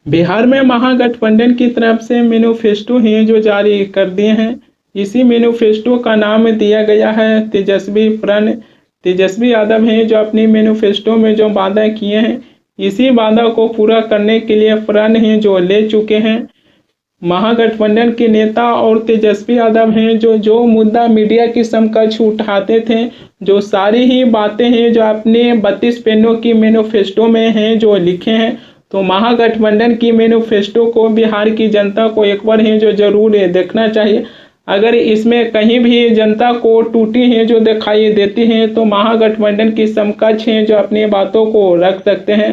बिहार में महागठबंधन की तरफ से मैनिफेस्टो हैं जो जारी कर दिए हैं। इसी मैनिफेस्टो का नाम दिया गया है तेजस्वी प्रण। तेजस्वी यादव हैं जो अपनी मैनिफेस्टो में जो वादा किए हैं, इसी वादा को पूरा करने के लिए प्रण हैं जो ले चुके हैं। महागठबंधन के नेता और तेजस्वी यादव हैं जो जो मुद्दा मीडिया की समकक्ष उठाते थे, जो सारी ही बातें हैं जो अपने 32 पेनों की मैनिफेस्टो में हैं जो लिखे हैं। तो महागठबंधन की मैनिफेस्टो को बिहार की जनता को एक बार है जो जरूर देखना चाहिए। अगर इसमें कहीं भी जनता को टूटी है जो दिखाई देती हैं तो महागठबंधन की समकक्ष हैं जो अपनी बातों को रख सकते हैं।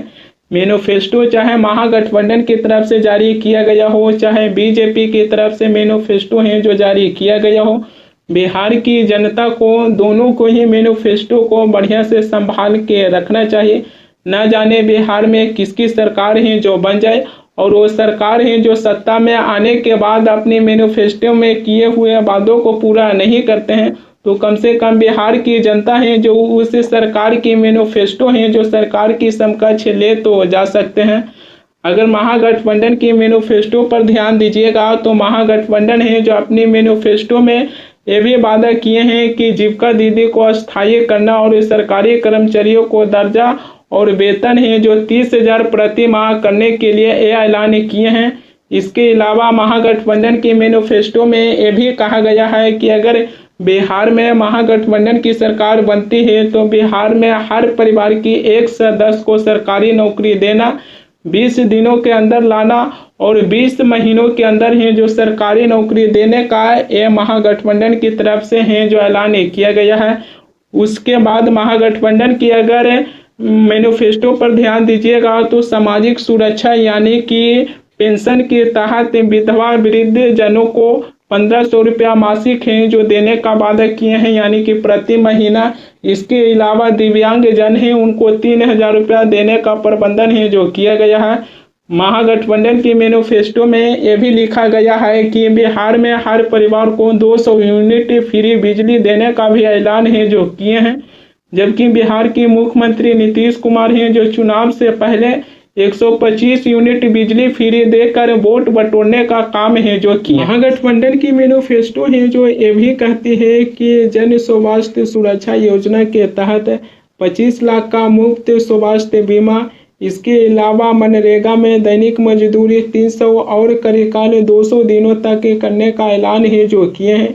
मैनिफेस्टो चाहे महागठबंधन की तरफ से जारी किया गया हो, चाहे बीजेपी की तरफ से मैनिफेस्टो है जो जारी किया गया हो, बिहार की जनता को दोनों को ही मैनिफेस्टो को बढ़िया से संभाल के रखना चाहिए। न जाने बिहार में किसकी सरकार है जो बन जाए और वो सरकार है जो सत्ता में आने के बाद अपने मैनिफेस्टो में किए हुए वादों को पूरा नहीं करते हैं, तो कम से कम बिहार की जनता है जो उस सरकार की मैनिफेस्टो है जो सरकार की समकक्ष ले तो जा सकते हैं। अगर महागठबंधन की मैनिफेस्टो पर ध्यान दीजिएगा तो महागठबंधन है जो अपनी मैनिफेस्टो में ये भी वादा किए हैं कि जीविका दीदी को अस्थायी करना और सरकारी कर्मचारियों को दर्जा और वेतन है जो 30,000 प्रति माह करने के लिए ये ऐलान किए हैं। इसके अलावा महागठबंधन की मैनिफेस्टो में ये भी कहा गया है कि अगर बिहार में महागठबंधन की सरकार बनती है तो बिहार में हर परिवार की 1 से 10 को सरकारी नौकरी देना, 20 दिनों के अंदर लाना और 20 महीनों के अंदर है जो सरकारी नौकरी देने का ये महागठबंधन की तरफ से है जो ऐलान किया गया है। उसके बाद महागठबंधन की अगर मैनिफेस्टो पर ध्यान दीजिएगा तो सामाजिक सुरक्षा यानी कि पेंशन के तहत विधवा वृद्ध जनों को 1500 रुपया मासिक है जो देने का वादा किए हैं, यानी कि प्रति महीना। इसके अलावा दिव्यांग जन हैं उनको 3000 रुपया देने का प्रबंधन है जो किया गया है। महागठबंधन की मैनिफेस्टो में यह भी लिखा गया है कि बिहार में हर परिवार को 200 यूनिट फ्री बिजली देने का भी ऐलान है जो किए हैं। जबकि बिहार के मुख्यमंत्री नीतीश कुमार हैं जो चुनाव से पहले 125 यूनिट बिजली फ्री देकर वोट बटोरने का काम है जो किया। महागठबंधन की मैनिफेस्टो है जो ये भी कहती है कि जन स्वास्थ्य सुरक्षा योजना के तहत 25 लाख का मुफ्त स्वास्थ्य बीमा। इसके अलावा मनरेगा में दैनिक मजदूरी 300 और कार्यकाल 200 दिनों तक करने का ऐलान है जो किए हैं।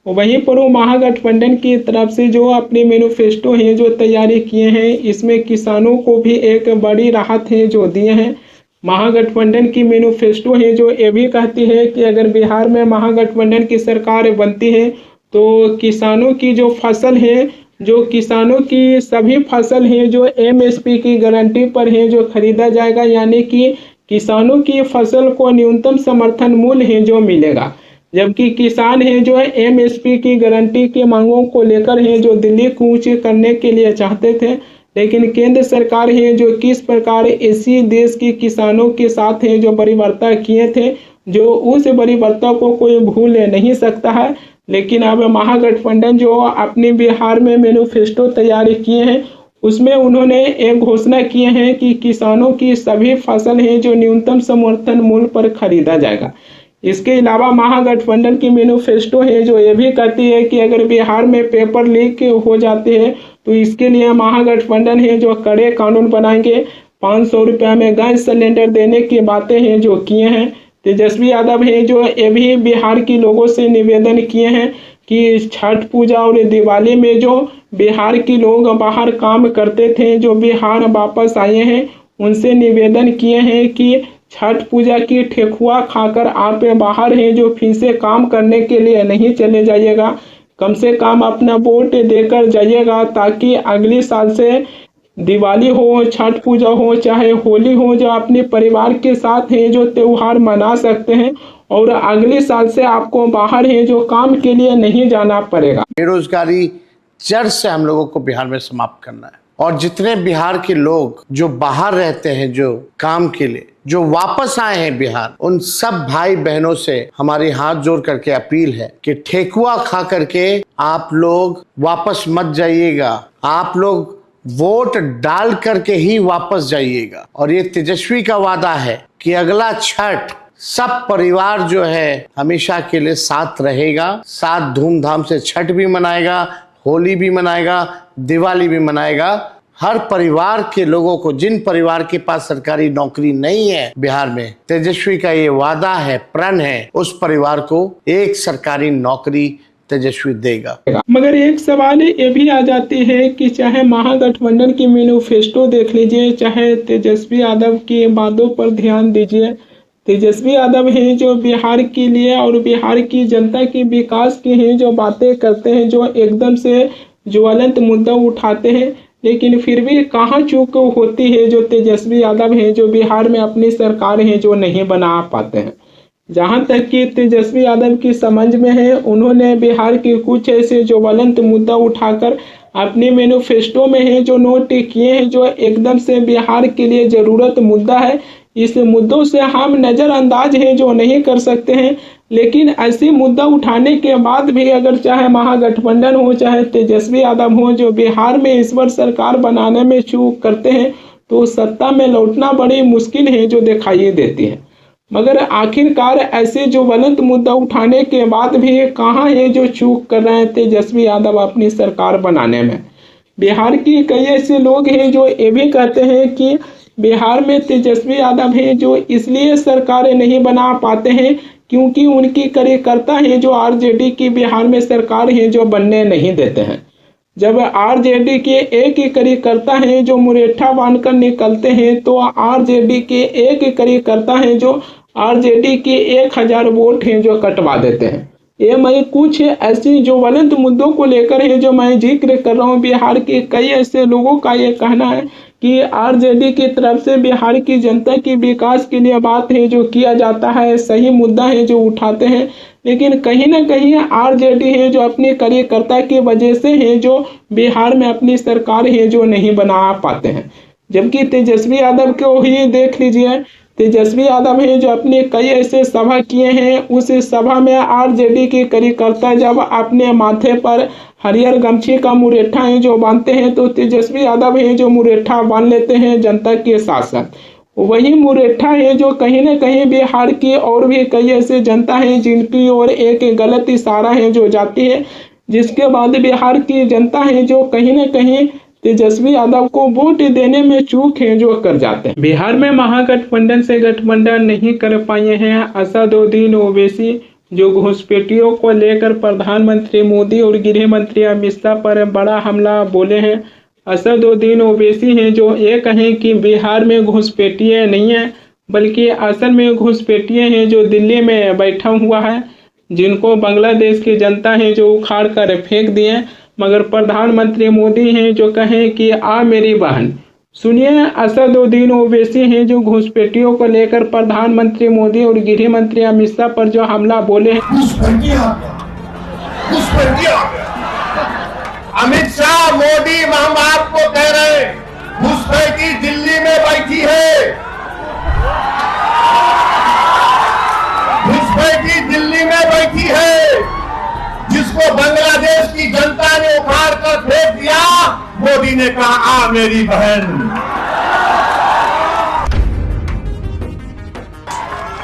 वहीं पर वो महागठबंधन की तरफ से जो अपने मैनिफेस्टो हैं जो तैयारी किए हैं, इसमें किसानों को भी एक बड़ी राहत है जो दिए हैं। महागठबंधन की मैनिफेस्टो है जो ये भी कहती है कि अगर बिहार में महागठबंधन की सरकार बनती है तो किसानों की जो फसल है, जो किसानों की सभी फसल है जो MSP की गारंटी पर है जो खरीदा जाएगा, यानी कि किसानों की फसल को न्यूनतम समर्थन मूल्य है जो मिलेगा। जबकि किसान है जो MSP की गारंटी की मांगों को लेकर है जो दिल्ली कूच करने के लिए चाहते थे, लेकिन केंद्र सरकार है जो किस प्रकार इसी देश के किसानों के साथ है जो बड़ी वार्ता किए थे, जो उस बड़ी वार्ता को कोई भूल नहीं सकता है। लेकिन अब महागठबंधन जो अपने बिहार में मैनिफेस्टो तैयारी किए हैं उसमें उन्होंने एक घोषणा किए हैं कि किसानों की सभी फसल है जो न्यूनतम समर्थन मूल्य पर खरीदा जाएगा। इसके अलावा महागठबंधन की मैनिफेस्टो है जो ये भी कहती है कि अगर बिहार में पेपर लीक हो जाते हैं तो इसके लिए महागठबंधन है जो कड़े कानून बनाएंगे। 500 रुपया में गैस सिलेंडर देने की बातें हैं जो किए हैं। तेजस्वी यादव है जो ये भी बिहार के लोगों से निवेदन किए हैं कि छठ पूजा और दिवाली में जो बिहार के लोग बाहर काम करते थे जो बिहार वापस आए हैं, उनसे निवेदन किए हैं कि छठ पूजा की ठेकुआ खाकर आप बाहर हैं जो फिर से काम करने के लिए नहीं चले जाइएगा, कम से कम अपना वोट देकर जाइएगा ताकि अगले साल से दिवाली हो, छठ पूजा हो, चाहे होली हो, जो अपने परिवार के साथ हैं जो त्योहार मना सकते हैं और अगले साल से आपको बाहर है जो काम के लिए नहीं जाना पड़ेगा। बेरोजगारी जड़ से हम लोगों को बिहार में समाप्त करना है और जितने बिहार के लोग जो बाहर रहते हैं जो काम के लिए, जो वापस आए हैं बिहार, उन सब भाई बहनों से हमारी हाथ जोड़ करके अपील है कि ठेकुआ खा करके आप लोग वापस मत जाइएगा, आप लोग वोट डाल करके ही वापस जाइएगा। और ये तेजस्वी का वादा है कि अगला छठ सब परिवार जो है हमेशा के लिए साथ रहेगा, साथ धूमधाम से छठ भी मनाएगा, होली भी मनाएगा, दिवाली भी मनाएगा। हर परिवार के लोगों को, जिन परिवार के पास सरकारी नौकरी नहीं है बिहार में, तेजस्वी का ये वादा है, प्रण है, उस परिवार को एक सरकारी नौकरी तेजस्वी देगा। मगर एक सवाल ये भी आ जाती है कि चाहे महागठबंधन की मैनिफेस्टो देख लीजिए, चाहे तेजस्वी यादव की बातों पर ध्यान दीजिए। तेजस्वी यादव हैं जो बिहार के लिए और बिहार की जनता के विकास की हैं जो बातें करते हैं, जो एकदम से ज्वलंत मुद्दा उठाते हैं, लेकिन फिर भी कहाँ चूक होती है जो तेजस्वी यादव हैं जो बिहार में अपनी सरकार है जो नहीं बना पाते हैं। जहां तक कि तेजस्वी यादव की समझ में है, उन्होंने बिहार के कुछ ऐसे जो ज्वलंत मुद्दा उठाकर अपने मैनिफेस्टो में है जो नोट किए हैं, जो एकदम से बिहार के लिए ज़रूरत मुद्दा है। इस मुद्दों से हम नज़रअंदाज हैं जो नहीं कर सकते हैं, लेकिन ऐसे मुद्दा उठाने के बाद भी अगर चाहे महागठबंधन हो, चाहे तेजस्वी यादव हो, जो बिहार में इस बार सरकार बनाने में चूक करते हैं, तो सत्ता में लौटना बड़ी मुश्किल है जो दिखाई देती है। मगर आखिरकार ऐसे जो ज्वलंत मुद्दा उठाने के बाद भी कहाँ है जो चूक कर रहे हैं तेजस्वी यादव अपनी सरकार बनाने में। बिहार की कई ऐसे लोग हैं जो ये भी कहते हैं कि बिहार में तेजस्वी यादव हैं जो इसलिए सरकारें नहीं बना पाते हैं क्योंकि उनकी कार्यकर्ता हैं जो आरजेडी की बिहार में सरकार हैं जो बनने नहीं देते हैं। जब आरजेडी के एक ही कार्यकर्ता हैं जो मुरेठा बांधकर निकलते हैं, तो आरजेडी के एक ही कार्यकर्ता हैं जो आरजेडी के 1000 वोट हैं जो कटवा देते हैं। ये मैं कुछ ऐसी जो ज्वलंत मुद्दों को लेकर है जो मैं जिक्र कर रहा हूँ। बिहार के कई ऐसे लोगों का ये कहना है कि आरजेडी की तरफ से बिहार की जनता की विकास के लिए बात है जो किया जाता है, सही मुद्दा है जो उठाते हैं, लेकिन कहीं ना कहीं आरजेडी है जो अपने कार्यकर्ता की वजह से है जो बिहार में अपनी सरकार है जो नहीं बना पाते हैं। जबकि तेजस्वी यादव को ही देख लीजिए, तेजस्वी यादव है जो अपने कई ऐसे सभा किए हैं, उस सभा में आरजेडी के कार्यकर्ता जब अपने माथे पर हरियर गमछी का मुरेठा है जो बांधते हैं, तो तेजस्वी यादव है जो मुरेठा बांध लेते हैं जनता के साथ साथ। वही मुरेठा है जो कहीं ना कहीं बिहार की और भी कई ऐसे जनता है जिनकी ओर एक गलत इशारा है जो जाती है, जिसके बाद बिहार की जनता है जो कहीं ना कहीं तेजस्वी यादव को वोट देने में चूक है जो कर जाते हैं। बिहार में महागठबंधन से गठबंधन नहीं कर पाए हैं असदुद्दीन ओवैसी, जो घुसपैठियों को लेकर प्रधानमंत्री मोदी और गृह मंत्री अमित शाह पर बड़ा हमला बोले हैं। असदुद्दीन ओवैसी हैं जो ये कहें कि बिहार में घुसपैठिए नहीं है, बल्कि असल में घुसपैठिए हैं जो दिल्ली में बैठा हुआ है, जिनको बांग्लादेश की जनता है जो उखाड़ कर फेंक दिए। मगर प्रधानमंत्री मोदी हैं जो कहें कि आ मेरी बहन। सुनिए असदुद्दीन ओवैसी हैं जो घुसपैठियों को लेकर प्रधानमंत्री मोदी और गृह मंत्री अमित शाह पर जो हमला बोले हैं। अमित शाह, मोदी, हम आपको कह रहे हैं, घुसपैठी दिल्ली में बैठी है, घुसपैठी दिल्ली में बैठी है, जिसको बांग्लादेश की जनता ने उखाड़ कर फेंक दिया। मोदी ने कहा आ मेरी बहन।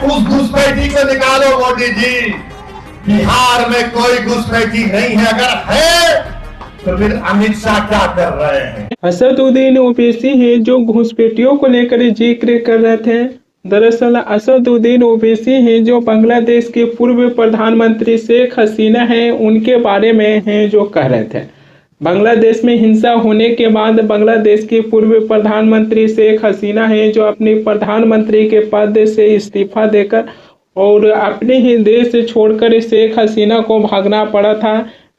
उस घुसपैठी को निकालो मोदी जी। बिहार में कोई घुसपैठी नहीं है, अगर है तो फिर अमित शाह क्या कर रहे हैं। असदुद्दीन ओवैसी है जो घुसपैठियों को लेकर जिक्र कर रहे थे। दरअसल असदुद्दीन ओवैसी हैं जो बांग्लादेश के पूर्व प्रधानमंत्री शेख हसीना हैं, उनके बारे में हैं जो कह रहे थे। बांग्लादेश में हिंसा होने के बाद बांग्लादेश के पूर्व प्रधानमंत्री शेख हसीना हैं जो अपने प्रधानमंत्री के पद से इस्तीफा देकर और अपने ही देश छोड़कर शेख हसीना को भागना पड़ा था।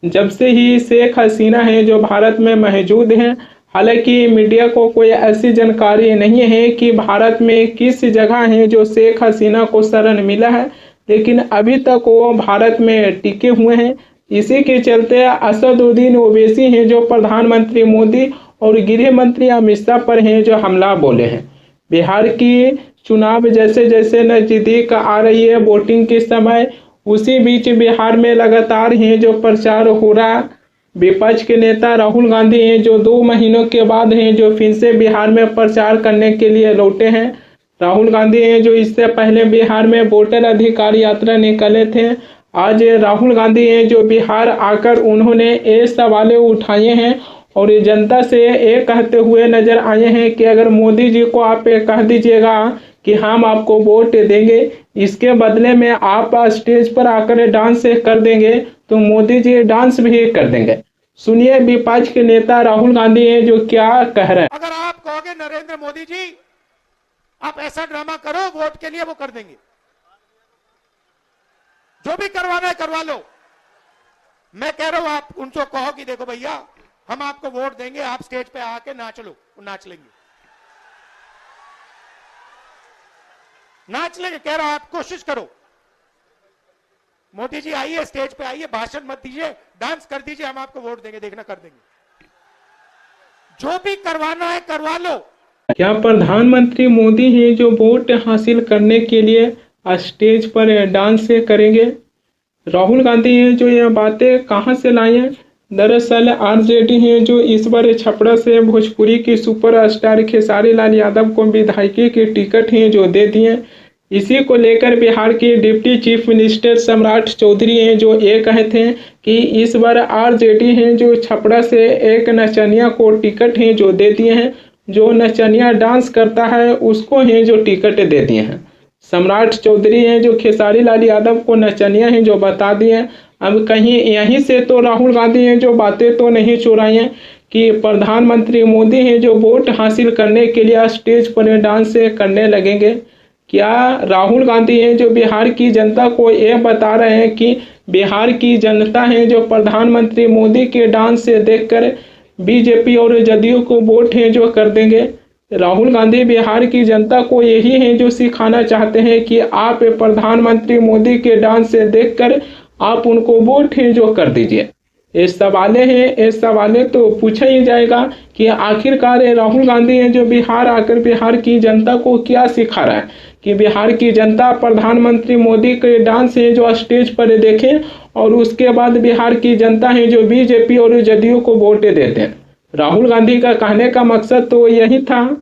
जब से ही शेख हसीना है जो भारत में मौजूद हैं। हालांकि मीडिया को कोई ऐसी जानकारी नहीं है कि भारत में किस जगह है जो शेख हसीना को शरण मिला है, लेकिन अभी तक वो भारत में टिके हुए हैं। इसी के चलते असदुद्दीन ओवैसी हैं जो प्रधानमंत्री मोदी और गृह मंत्री अमित शाह पर हैं जो हमला बोले हैं। बिहार की चुनाव जैसे जैसे नजदीक आ रही है वोटिंग के समय, उसी बीच बिहार में लगातार हैं जो प्रचार हो रहा। विपक्ष के नेता राहुल गांधी हैं जो 2 महीनों के बाद हैं जो फिर से बिहार में प्रचार करने के लिए लौटे हैं। राहुल गांधी हैं जो इससे पहले बिहार में वोटर अधिकार यात्रा निकाले थे। आज राहुल गांधी हैं जो बिहार आकर उन्होंने ये सवाल उठाए हैं और जनता से ये कहते हुए नजर आए हैं कि अगर मोदी जी को आप कह दीजिएगा कि हम आपको वोट देंगे, इसके बदले में आप स्टेज पर आकर डांस कर देंगे, तो मोदी जी डांस भी कर देंगे। सुनिए विपक्ष के नेता राहुल गांधी हैं जो क्या कह रहे हैं। अगर आप कहोगे नरेंद्र मोदी जी आप ऐसा ड्रामा करो वोट के लिए, वो कर देंगे। जो भी करवाना है करवा लो। मैं कह रहा हूं आप उनको कहो कि देखो भैया हम आपको वोट देंगे, आप स्टेज पे आके नाच लो, वो नाच लेंगे। नाच लेंगे, कह रहा हूं आप कोशिश करो। मोदी जी आइए, स्टेज पे आइए, भाषण मत दीजिए, डांस कर दीजिए, हम आपको वोट देंगे, देखना कर देंगे। जो भी करवाना है करवा लो। क्या प्रधानमंत्री मोदी हैं जो वोट हासिल करने के लिए स्टेज पर डांस करेंगे? राहुल गांधी हैं जो यह बातें कहां से लाई हैं? दरअसल आरजेडी हैं जो इस बार छपरा से भोजपुरी की सुपरस्टार खेसारी लाल यादव को विधायकी के टिकट हैं जो दे दिए। इसी को लेकर बिहार के डिप्टी चीफ मिनिस्टर सम्राट चौधरी हैं जो ये कहे थे कि इस बार आरजेडी हैं जो छपरा से एक नचनिया को टिकट हैं जो दे दिए हैं। जो नचनिया डांस करता है उसको हैं जो टिकट दे दिए हैं। सम्राट चौधरी हैं जो खेसारी लाल यादव को नचनिया हैं जो बता दिए। अब कहीं यहीं से तो राहुल गांधी हैं जो बातें तो नहीं चुराई हैं कि प्रधानमंत्री मोदी हैं जो वोट हासिल करने के लिए स्टेज पर डांस करने लगेंगे। क्या राहुल गांधी हैं जो बिहार की जनता को ये बता रहे हैं कि बिहार की जनता है जो प्रधानमंत्री मोदी के डांस से देखकर बीजेपी और जदयू को वोट हैं जो कर देंगे? राहुल गांधी बिहार की जनता को यही है जो सिखाना चाहते हैं कि आप प्रधानमंत्री मोदी के डांस से देखकर आप उनको वोट हैं जो कर दीजिए। ये सवालें हैं, ये सवालें तो पूछा ही जाएगा कि आखिरकार राहुल गांधी हैं जो बिहार आकर बिहार की जनता को क्या सिखा रहा है कि बिहार की जनता प्रधानमंत्री मोदी के डांस है जो स्टेज पर देखें और उसके बाद बिहार की जनता है जो बीजेपी और जदयू को वोट देते हैं। राहुल गांधी का कहने का मकसद तो यही था।